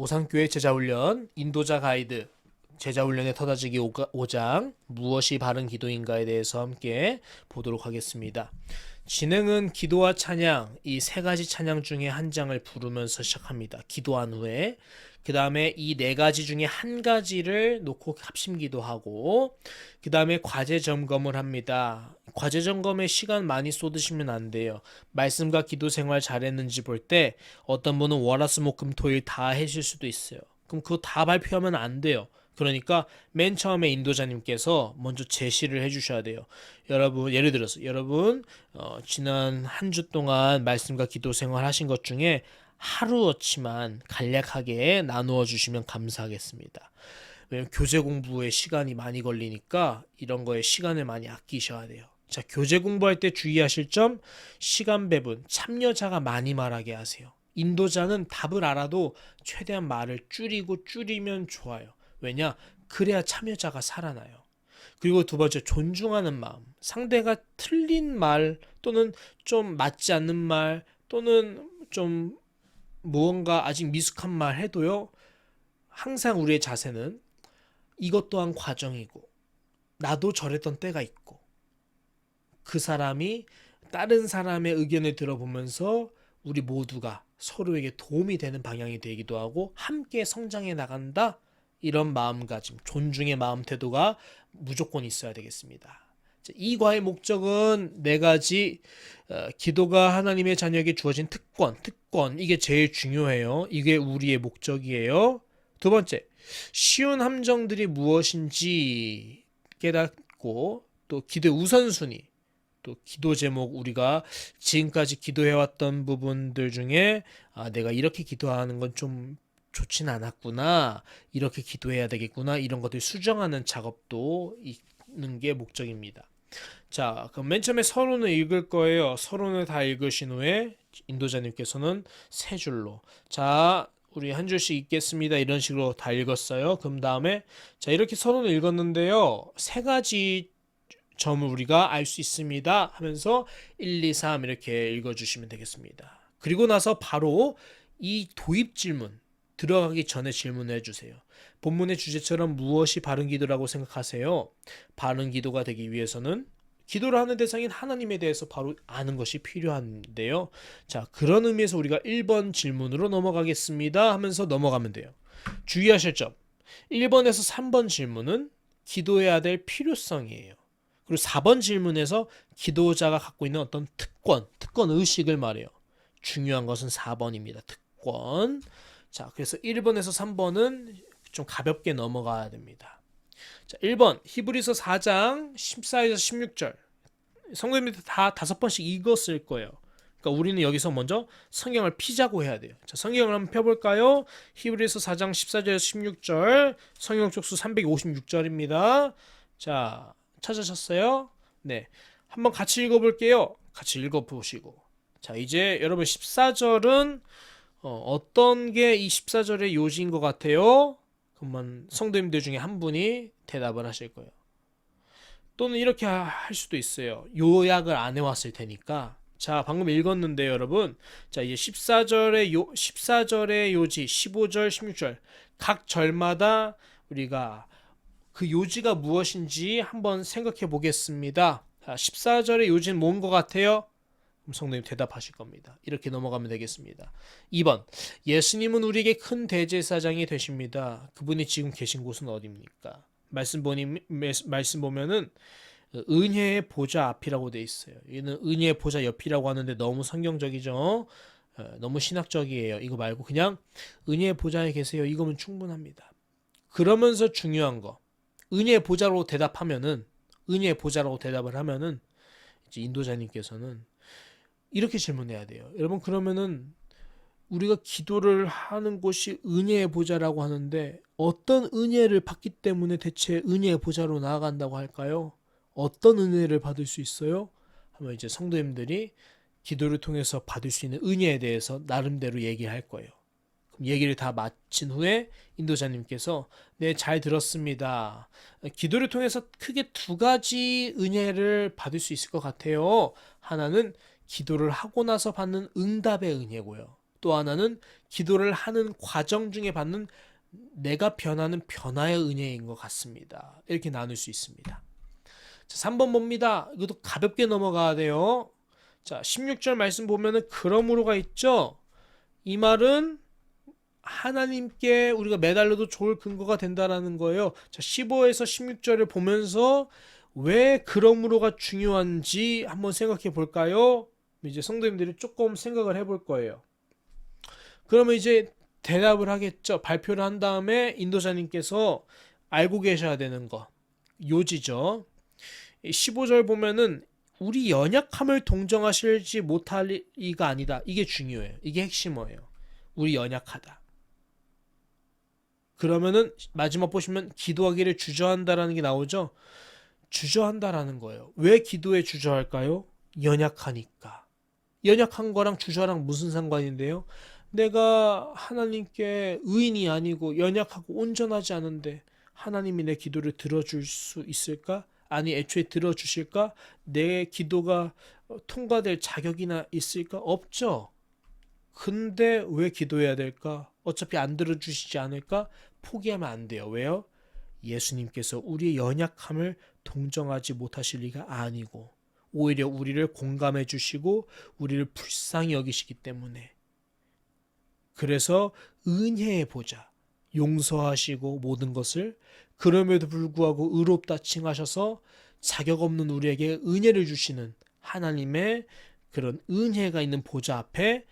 오산교회 제자훈련 인도자 가이드 제자훈련의 터다지기 5장 무엇이 바른 기도인가에 대해서 함께 보도록 하겠습니다. 진행은 기도와 찬양 이 세 가지 찬양 중에 한 장을 부르면서 시작합니다. 기도한 후에 그 다음에 이 네 가지 중에 한 가지를 놓고 합심 기도하고 그 다음에 과제 점검을 합니다. 과제 점검에 시간 많이 쏟으시면 안 돼요. 말씀과 기도 생활 잘했는지 볼 때 어떤 분은 월화수목금토일 다 하실 수도 있어요. 그럼 그거 다 발표하면 안 돼요. 그러니까 맨 처음에 인도자님께서 먼저 제시를 해주셔야 돼요. 여러분, 예를 들어서 여러분 지난 한 주 동안 말씀과 기도 생활 하신 것 중에 하루어치만 간략하게 나누어 주시면 감사하겠습니다. 왜냐면 교재 공부에 시간이 많이 걸리니까 이런 거에 시간을 많이 아끼셔야 돼요. 자, 교재 공부할 때 주의하실 점, 시간 배분, 참여자가 많이 말하게 하세요. 인도자는 답을 알아도 최대한 말을 줄이면 좋아요. 왜냐? 그래야 참여자가 살아나요. 그리고 두 번째, 존중하는 마음. 상대가 틀린 말 또는 좀 맞지 않는 말 또는 좀 무언가 아직 미숙한 말 해도요. 항상 우리의 자세는 이것 또한 과정이고 나도 저랬던 때가 있고 그 사람이 다른 사람의 의견을 들어보면서 우리 모두가 서로에게 도움이 되는 방향이 되기도 하고 함께 성장해 나간다. 이런 마음가짐, 존중의 마음 태도가 무조건 있어야 되겠습니다. 이 과의 목적은 네 가지. 기도가 하나님의 자녀에게 주어진 특권 이게 제일 중요해요. 이게 우리의 목적이에요. 두 번째, 쉬운 함정들이 무엇인지 깨닫고 또 기도의 우선순위, 또 기도 제목, 우리가 지금까지 기도해왔던 부분들 중에 내가 이렇게 기도하는 건 좀 좋진 않았구나, 이렇게 기도해야 되겠구나, 이런 것들 수정하는 작업도 있는 게 목적입니다. 자, 그럼 맨 처음에 서론을 읽을 거예요. 서론을 다 읽으신 후에 인도자님께서는 세 줄로, 자, 우리 한 줄씩 읽겠습니다, 이런 식으로 다 읽었어요. 그럼 다음에 자, 이렇게 서론을 읽었는데요, 세 가지 점을 우리가 알 수 있습니다 하면서 1, 2, 3 이렇게 읽어주시면 되겠습니다. 그리고 나서 바로 이 도입 질문 들어가기 전에 질문을 해주세요. 본문의 주제처럼 무엇이 바른 기도라고 생각하세요? 바른 기도가 되기 위해서는 기도를 하는 대상인 하나님에 대해서 바로 아는 것이 필요한데요. 자, 그런 의미에서 우리가 1번 질문으로 넘어가겠습니다 하면서 넘어가면 돼요. 주의하실 점, 1번에서 3번 질문은 기도해야 될 필요성이에요. 그리고 4번 질문에서 기도자가 갖고 있는 어떤 특권 의식을 말해요. 중요한 것은 4번입니다. 특권. 자, 그래서 1번에서 3번은 좀 가볍게 넘어가야 됩니다. 자, 1번 히브리서 4장 14에서 16절. 성도님들 다 5번씩 읽었을 거예요. 그러니까 우리는 여기서 먼저 성경을 피자고 해야 돼요. 자, 성경을 한번 펴볼까요? 히브리서 4장 14절에서 16절, 성경 쪽수 356절입니다. 자, 찾으셨어요? 네, 한번 같이 읽어볼게요. 같이 읽어보시고, 자, 이제 여러분 14절은 어떤 게 이 14절의 요지인 것 같아요? 그러면 성도님들 중에 한 분이 대답을 하실 거예요. 또는 이렇게 할 수도 있어요. 요약을 안 해왔을 테니까. 자, 방금 읽었는데요, 여러분. 자, 이제 14절의 요지, 15절, 16절 각 절마다 우리가 그 요지가 무엇인지 한번 생각해 보겠습니다. 자, 14절의 요지는 뭔 것 같아요? 그럼 성도님 대답하실 겁니다. 이렇게 넘어가면 되겠습니다. 2번, 예수님은 우리에게 큰 대제사장이 되십니다. 그분이 지금 계신 곳은 어디입니까? 말씀 보면은 은혜의 보좌 앞이라고 돼 있어요. 얘는 은혜의 보좌 옆이라고 하는데 너무 성경적이죠. 너무 신학적이에요. 이거 말고 그냥 은혜의 보좌에 계세요, 이거면 충분합니다. 그러면서 중요한 거, 은혜의 보좌로 대답하면은, 은혜의 보좌라고 대답을 하면은 이제 인도자님께서는 이렇게 질문해야 돼요. 여러분, 그러면은 우리가 기도를 하는 곳이 은혜의 보좌라고 하는데 어떤 은혜를 받기 때문에 대체 은혜의 보좌로 나아간다고 할까요? 어떤 은혜를 받을 수 있어요? 하면 이제 성도님들이 기도를 통해서 받을 수 있는 은혜에 대해서 나름대로 얘기할 거예요. 그럼 얘기를 다 마친 후에 인도자님께서 네, 잘 들었습니다. 기도를 통해서 크게 두 가지 은혜를 받을 수 있을 것 같아요. 하나는 기도를 하고 나서 받는 응답의 은혜고요. 또 하나는 기도를 하는 과정 중에 받는 내가 변하는 변화의 은혜인 것 같습니다. 이렇게 나눌 수 있습니다. 자, 3번 봅니다. 이것도 가볍게 넘어가야 돼요. 자, 16절 말씀 보면은 그러므로가 있죠. 이 말은 하나님께 우리가 매달려도 좋을 근거가 된다라는 거예요. 자, 15에서 16절을 보면서 왜 그러므로가 중요한지 한번 생각해 볼까요? 이제 성도님들이 조금 생각을 해볼 거예요. 그러면 이제 대답을 하겠죠. 발표를 한 다음에 인도자님께서 알고 계셔야 되는 거. 요지죠. 15절 보면은 우리 연약함을 동정하실지 못할 이가 아니다. 이게 중요해요. 이게 핵심어예요. 우리 연약하다. 그러면은 마지막 보시면 기도하기를 주저한다라는 게 나오죠. 주저한다라는 거예요. 왜 기도에 주저할까요? 연약하니까. 연약한 거랑 주저랑 무슨 상관인데요? 내가 하나님께 의인이 아니고 연약하고 온전하지 않은데 하나님이 내 기도를 들어줄 수 있을까? 아니 애초에 들어주실까? 내 기도가 통과될 자격이나 있을까? 없죠. 근데 왜 기도해야 될까? 어차피 안 들어주시지 않을까? 포기하면 안 돼요. 왜요? 예수님께서 우리의 연약함을 동정하지 못하실 리가 아니고 오히려 우리를 공감해 주시고 우리를 불쌍히 여기시기 때문에 그래서 은혜의 보좌 용서하시고 모든 것을 그럼에도 불구하고 의롭다 칭하셔서 자격 없는 우리에게 은혜를 주시는 하나님의 그런 은혜가 있는 보좌 앞에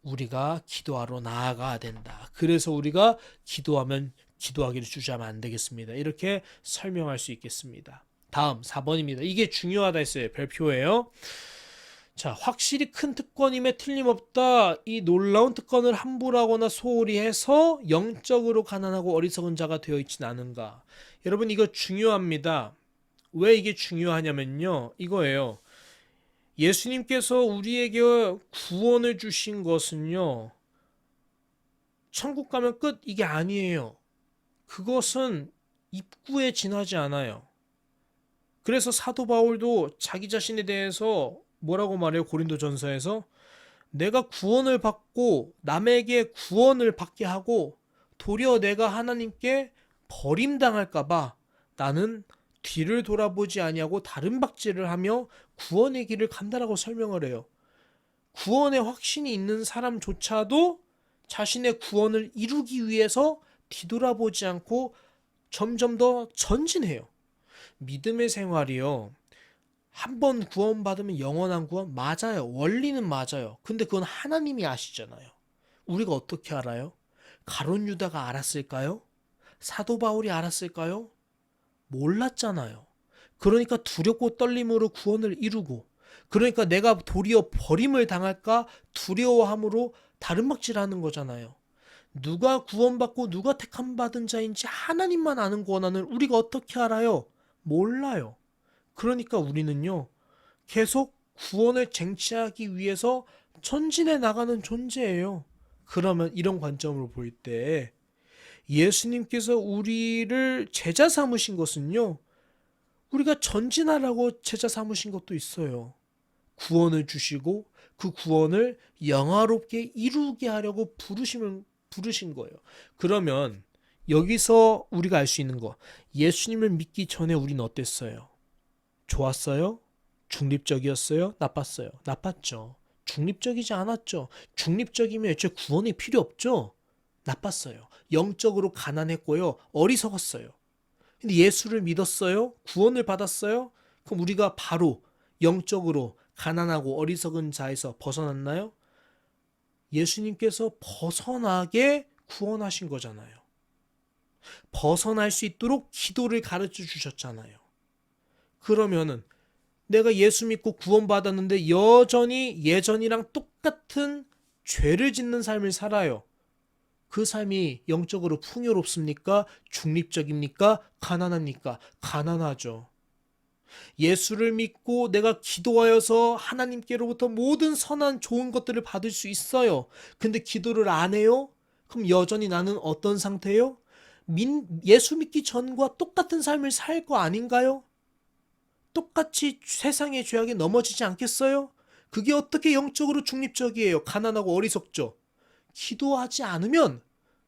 우리가 기도하러 나아가야 된다. 그래서 우리가 기도하면 기도하기를 주저하면 안 되겠습니다. 이렇게 설명할 수 있겠습니다. 다음 4번입니다. 이게 중요하다 했어요. 별표예요. 자, 확실히 큰 특권임에 틀림없다. 이 놀라운 특권을 함부로 하거나 소홀히 해서 영적으로 가난하고 어리석은 자가 되어 있지는 않은가. 여러분 이거 중요합니다. 왜 이게 중요하냐면요. 이거예요. 예수님께서 우리에게 구원을 주신 것은요. 천국 가면 끝 이게 아니에요. 그것은 입구에 지나지 않아요. 그래서 사도 바울도 자기 자신에 대해서 뭐라고 말해요? 고린도전서에서 내가 구원을 받고 남에게 구원을 받게 하고 도리어 내가 하나님께 버림당할까 봐 나는 뒤를 돌아보지 아니하고 다른 박질을 하며 구원의 길을 간다라고 설명을 해요. 구원의 확신이 있는 사람조차도 자신의 구원을 이루기 위해서 뒤돌아보지 않고 점점 더 전진해요. 믿음의 생활이요. 한 번 구원받으면 영원한 구원? 맞아요. 원리는 맞아요. 근데 그건 하나님이 아시잖아요. 우리가 어떻게 알아요? 가룟 유다가 알았을까요? 사도 바울이 알았을까요? 몰랐잖아요. 그러니까 두렵고 떨림으로 구원을 이루고 그러니까 내가 도리어 버림을 당할까 두려워함으로 다른 막질하는 거잖아요. 누가 구원받고 누가 택함받은 자인지 하나님만 아는 권한을 우리가 어떻게 알아요? 몰라요. 그러니까 우리는요. 계속 구원을 쟁취하기 위해서 전진해 나가는 존재예요. 그러면 이런 관점으로 볼 때 예수님께서 우리를 제자 삼으신 것은요. 우리가 전진하라고 제자 삼으신 것도 있어요. 구원을 주시고 그 구원을 영화롭게 이루게 하려고 부르신 거예요. 그러면 여기서 우리가 알 수 있는 거 예수님을 믿기 전에 우리는 어땠어요? 좋았어요? 중립적이었어요? 나빴어요? 나빴죠. 중립적이지 않았죠. 중립적이면 애초에 구원이 필요 없죠. 나빴어요. 영적으로 가난했고요. 어리석었어요. 근데 예수를 믿었어요? 구원을 받았어요? 그럼 우리가 바로 영적으로 가난하고 어리석은 자에서 벗어났나요? 예수님께서 벗어나게 구원하신 거잖아요. 벗어날 수 있도록 기도를 가르쳐 주셨잖아요. 그러면은 내가 예수 믿고 구원받았는데 여전히 예전이랑 똑같은 죄를 짓는 삶을 살아요. 그 삶이 영적으로 풍요롭습니까? 중립적입니까? 가난합니까? 가난하죠. 예수를 믿고 내가 기도하여서 하나님께로부터 모든 선한 좋은 것들을 받을 수 있어요. 근데 기도를 안 해요? 그럼 여전히 나는 어떤 상태예요? 예수 믿기 전과 똑같은 삶을 살 거 아닌가요? 똑같이 세상의 죄악에 넘어지지 않겠어요? 그게 어떻게 영적으로 중립적이에요? 가난하고 어리석죠. 기도하지 않으면,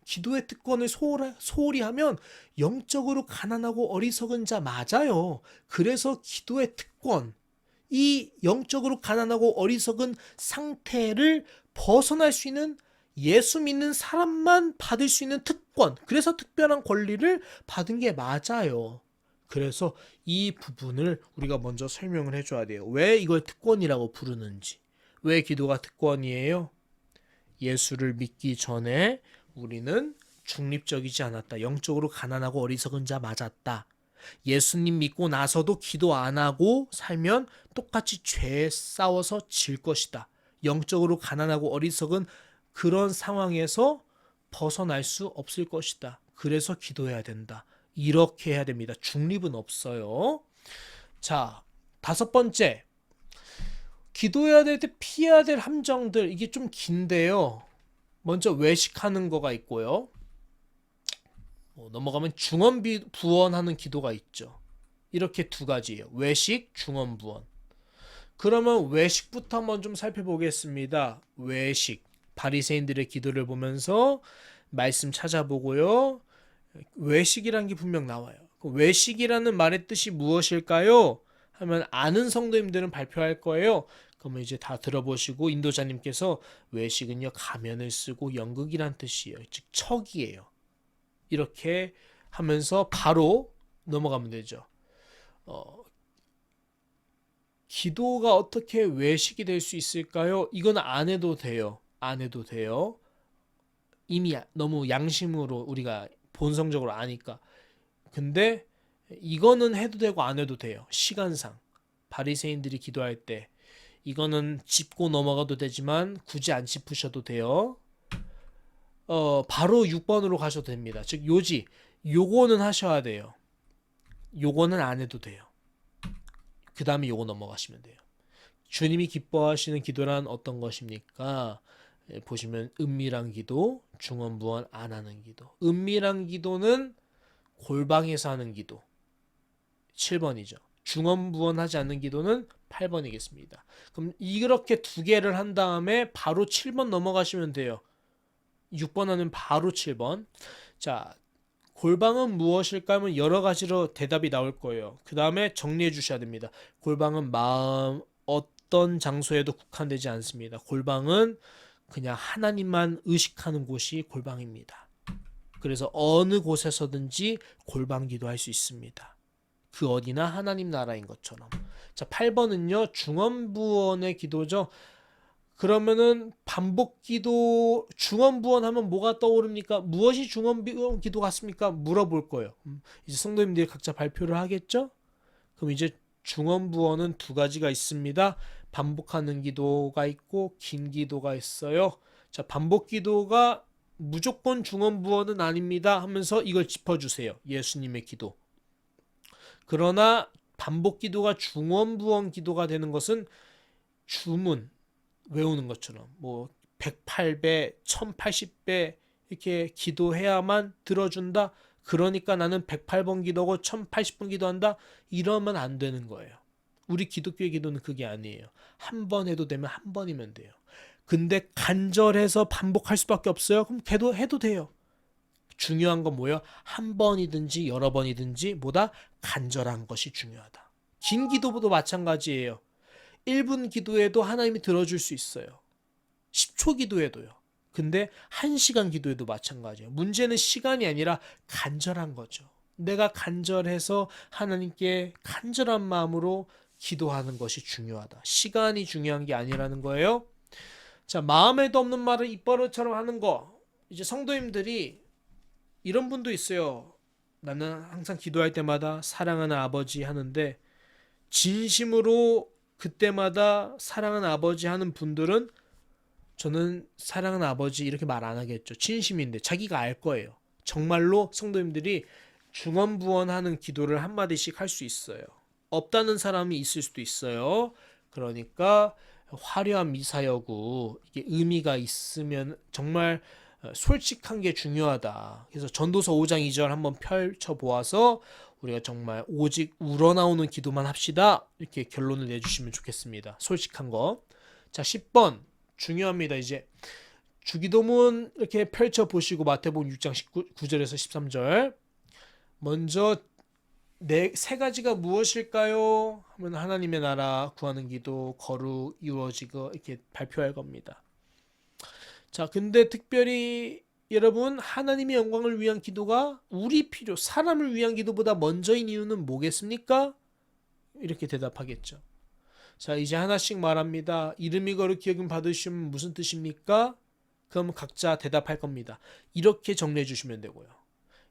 기도의 특권을 소홀히 하면 영적으로 가난하고 어리석은 자 맞아요. 그래서 기도의 특권, 이 영적으로 가난하고 어리석은 상태를 벗어날 수 있는, 예수 믿는 사람만 받을 수 있는 특권, 그래서 특별한 권리를 받은 게 맞아요. 그래서 이 부분을 우리가 먼저 설명을 해줘야 돼요. 왜 이걸 특권이라고 부르는지. 왜 기도가 특권이에요? 예수를 믿기 전에 우리는 중립적이지 않았다. 영적으로 가난하고 어리석은 자 맞았다. 예수님 믿고 나서도 기도 안 하고 살면 똑같이 죄에 싸워서 질 것이다. 영적으로 가난하고 어리석은 그런 상황에서 벗어날 수 없을 것이다. 그래서 기도해야 된다. 이렇게 해야 됩니다. 중립은 없어요. 자, 5번째. 기도해야 될 때 피해야 될 함정들. 이게 좀 긴데요. 먼저 외식하는 거가 있고요. 넘어가면 중언부언하는 기도가 있죠. 이렇게 2가지예요. 외식, 중언부언. 그러면 외식부터 한번 좀 살펴보겠습니다. 외식. 바리새인들의 기도를 보면서 말씀 찾아보고요. 외식이란 게 분명 나와요. 외식이라는 말의 뜻이 무엇일까요? 하면 아는 성도님들은 발표할 거예요. 그러면 이제 다 들어보시고, 인도자님께서 외식은요 가면을 쓰고 연극이란 뜻이에요. 즉 척이에요. 이렇게 하면서 바로 넘어가면 되죠. 기도가 어떻게 외식이 될 수 있을까요? 이건 안 해도 돼요. 안 해도 돼요. 이미 너무 양심으로 우리가 본성적으로 아니까. 근데 이거는 해도 되고 안 해도 돼요. 시간상. 바리새인들이 기도할 때 이거는 짚고 넘어가도 되지만 굳이 안 짚으셔도 돼요. 바로 6번으로 가셔도 됩니다. 즉 요지. 요거는 하셔야 돼요. 요거는 안 해도 돼요. 그 다음에 요거 넘어가시면 돼요. 주님이 기뻐하시는 기도란 어떤 것입니까? 보시면 은밀한 기도, 중언부언 안 하는 기도. 은밀한 기도는 골방에서 하는 기도. 7번이죠. 중언부언하지 않는 기도는 8번이겠습니다. 그럼 이렇게 2개를 한 다음에 바로 7번 넘어가시면 돼요. 6번 하면 바로 7번. 자, 골방은 무엇일까 하면 여러 가지로 대답이 나올 거예요. 그 다음에 정리해 주셔야 됩니다. 골방은 마음, 어떤 장소에도 국한되지 않습니다. 골방은 그냥 하나님만 의식하는 곳이 골방입니다. 그래서 어느 곳에서든지 골방 기도할 수 있습니다. 그 어디나 하나님 나라인 것처럼. 자, 8번은요. 중언부언의 기도죠. 그러면은 반복 기도, 중언부언 하면 뭐가 떠오릅니까? 무엇이 중언부언 기도 같습니까? 물어볼 거예요. 이제 성도님들이 각자 발표를 하겠죠? 그럼 이제 중언부언은 2가지가 있습니다. 반복하는 기도가 있고 긴 기도가 있어요. 자, 반복 기도가 무조건 중언부언은 아닙니다 하면서 이걸 짚어주세요. 예수님의 기도. 그러나 반복 기도가 중언부언 기도가 되는 것은 주문 외우는 것처럼 108배, 1080배 이렇게 기도해야만 들어준다. 그러니까 나는 108번 기도하고 1080번 기도한다. 이러면 안 되는 거예요. 우리 기독교의 기도는 그게 아니에요. 한 번 해도 되면 한 번이면 돼요. 근데 간절해서 반복할 수밖에 없어요. 그럼 해도 돼요. 중요한 건 뭐예요? 한 번이든지 여러 번이든지 보다 간절한 것이 중요하다. 긴 기도도 마찬가지예요. 1분 기도에도 하나님이 들어줄 수 있어요. 10초 기도에도요. 근데 1시간 기도에도 마찬가지예요. 문제는 시간이 아니라 간절한 거죠. 내가 간절해서 하나님께 간절한 마음으로 기도하는 것이 중요하다. 시간이 중요한 게 아니라는 거예요. 자, 마음에도 없는 말을 입버릇처럼 하는 거. 이제 성도님들이 이런 분도 있어요. 나는 항상 기도할 때마다 사랑하는 아버지 하는데 진심으로 그때마다 사랑하는 아버지 하는 분들은 저는 사랑하는 아버지 이렇게 말 안 하겠죠. 진심인데 자기가 알 거예요. 정말로 성도님들이 중언부언하는 기도를 한마디씩 할 수 있어요. 없다는 사람이 있을 수도 있어요. 그러니까 화려한 미사여구 이게 의미가 있으면 정말 솔직한 게 중요하다. 그래서 전도서 5장 2절 한번 펼쳐보아서 우리가 정말 오직 우러나오는 기도만 합시다. 이렇게 결론을 내주시면 좋겠습니다. 솔직한 거. 자, 10번 중요합니다. 이제 주기도문 이렇게 펼쳐 보시고 마태복음 6장 9절에서 13절. 먼저 세 가지가 무엇일까요? 하면 하나님의 나라 구하는 기도, 거룩 이루어지고 이렇게 발표할 겁니다. 자, 근데 특별히 여러분, 하나님의 영광을 위한 기도가 우리 필요, 사람을 위한 기도보다 먼저인 이유는 뭐겠습니까? 이렇게 대답하겠죠. 자, 이제 하나씩 말합니다. 이름이 거룩히 기억임 받으시면 무슨 뜻입니까? 그럼 각자 대답할 겁니다. 이렇게 정리해 주시면 되고요.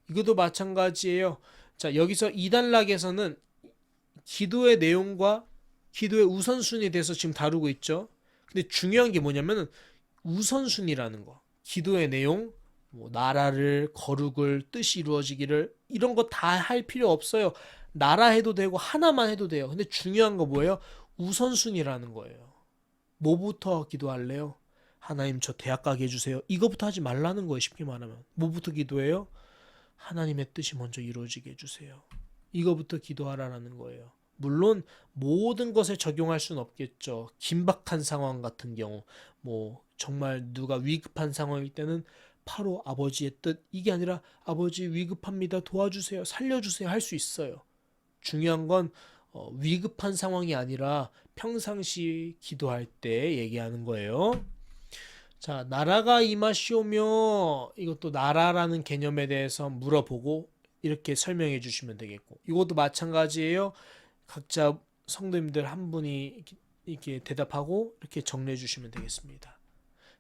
이것도 마찬가지예요. 자, 여기서 2단락에서는 기도의 내용과 기도의 우선순위에 대해서 지금 다루고 있죠. 근데 중요한 게 뭐냐면 우선순위라는 거. 기도의 내용, 뭐 나라를, 거룩을, 뜻이 이루어지기를 이런 거 다 할 필요 없어요. 나라 해도 되고 하나만 해도 돼요. 근데 중요한 거 뭐예요? 우선순위라는 거예요. 뭐부터 기도할래요? 하나님 저 대학 가게 해주세요. 이거부터 하지 말라는 거예요. 쉽게 말하면. 뭐부터 기도해요? 하나님의 뜻이 먼저 이루어지게 해주세요. 이거부터 기도하라는 거예요. 물론 모든 것에 적용할 수는 없겠죠. 긴박한 상황 같은 경우, 뭐 정말 누가 위급한 상황일 때는 바로 아버지의 뜻, 이게 아니라 아버지 위급합니다. 도와주세요. 살려주세요. 할 수 있어요. 중요한 건 위급한 상황이 아니라 평상시 기도할 때 얘기하는 거예요. 자, 나라가 임하시오며 이것도 나라라는 개념에 대해서 물어보고 이렇게 설명해 주시면 되겠고, 이것도 마찬가지예요. 각자 성도님들 한 분이 이렇게 대답하고 이렇게 정리해 주시면 되겠습니다.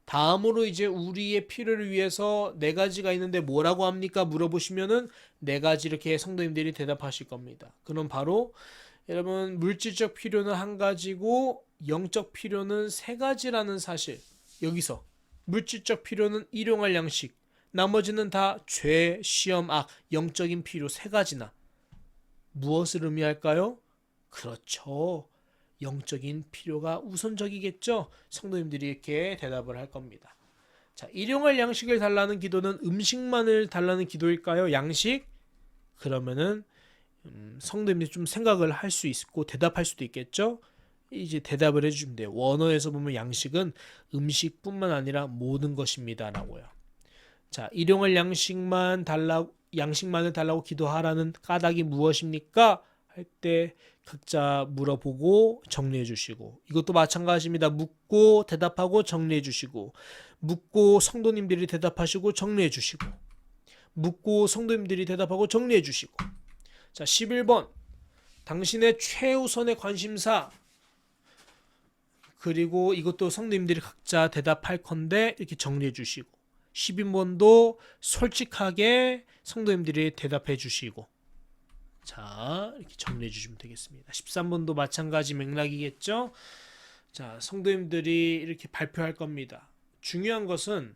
다음으로 이제 우리의 필요를 위해서 네 가지가 있는데 뭐라고 합니까? 물어보시면은 네 가지 이렇게 성도님들이 대답하실 겁니다. 그럼 바로 여러분, 물질적 필요는 한 가지고 영적 필요는 세 가지라는 사실. 여기서 물질적 필요는 일용할 양식, 나머지는 다 죄, 시험, 악, 영적인 필요 세 가지나. 무엇을 의미할까요? 그렇죠. 영적인 필요가 우선적이겠죠. 성도님들이 이렇게 대답을 할 겁니다. 자, 일용할 양식을 달라는 기도는 음식만을 달라는 기도일까요? 양식? 그러면은 성도님들이 좀 생각을 할 수 있고 대답할 수도 있겠죠. 이제 대답을 해주시면 돼요. 원어에서 보면 양식은 음식뿐만 아니라 모든 것입니다 라고요. 자, 일용할 양식만을 달라고 기도하라는 까닭이 무엇입니까? 할 때 각자 물어보고 정리해 주시고, 이것도 마찬가지입니다. 묻고 대답하고 정리해 주시고, 묻고 성도님들이 대답하시고 정리해 주시고, 묻고 성도님들이 대답하고 정리해 주시고. 자, 11번 당신의 최우선의 관심사, 그리고 이것도 성도님들이 각자 대답할 건데 이렇게 정리해 주시고, 12번도 솔직하게 성도님들이 대답해 주시고, 자, 이렇게 정리해 주시면 되겠습니다. 13번도 마찬가지 맥락이겠죠. 자, 성도님들이 이렇게 발표할 겁니다. 중요한 것은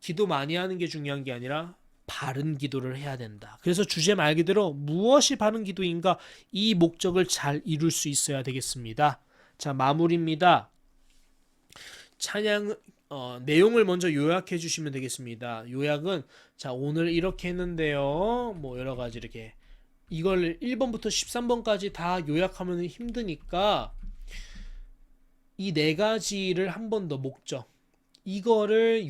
기도 많이 하는 게 중요한 게 아니라 바른 기도를 해야 된다. 그래서 주제 말 그대로 무엇이 바른 기도인가, 이 목적을 잘 이룰 수 있어야 되겠습니다. 자, 마무리입니다. 찬양 내용을 먼저 요약해 주시면 되겠습니다. 요약은, 자, 오늘 이렇게 했는데요. 뭐 여러 가지 이렇게, 이걸 1번부터 13번까지 다 요약하면 힘드니까 이 네 가지를 한 번 더 목적, 이거를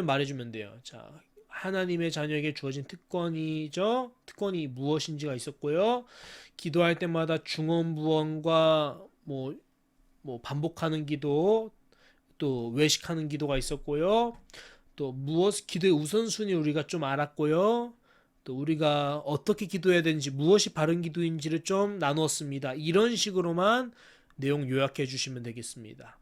말해주면 돼요. 자, 하나님의 자녀에게 주어진 특권이죠. 특권이 무엇인지가 있었고요. 기도할 때마다 중언부언과 뭐 반복하는 기도, 또 외식하는 기도가 있었고요. 또 기도의 우선순위 우리가 좀 알았고요. 또 우리가 어떻게 기도해야 되는지, 무엇이 바른 기도인지를 좀 나누었습니다. 이런 식으로만 내용 요약해 주시면 되겠습니다.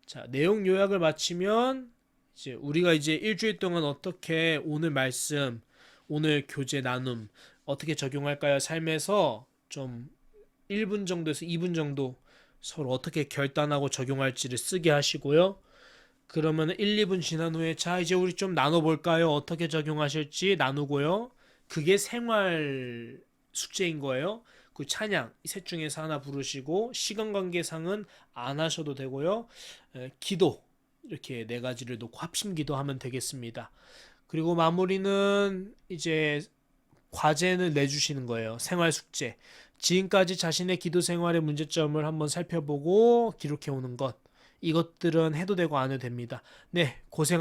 자, 내용 요약을 마치면 이제 우리가 이제 일주일 동안 어떻게 오늘 말씀, 오늘 교재 나눔 어떻게 적용할까요? 삶에서 좀 1분 정도에서 2분 정도 서로 어떻게 결단하고 적용할지를 쓰게 하시고요. 그러면 1, 2분 지난 후에 자, 이제 우리 좀 나눠볼까요? 어떻게 적용하실지 나누고요. 그게 생활 숙제인 거예요. 그 찬양 이 셋 중에서 하나 부르시고, 시간 관계상은 안 하셔도 되고요. 기도 이렇게 네 가지를 놓고 합심 기도하면 되겠습니다. 그리고 마무리는 이제 과제를 내주시는 거예요. 생활 숙제. 지금까지 자신의 기도 생활의 문제점을 한번 살펴보고 기록해 오는 것. 이것들은 해도 되고 안 해도 됩니다. 네, 고생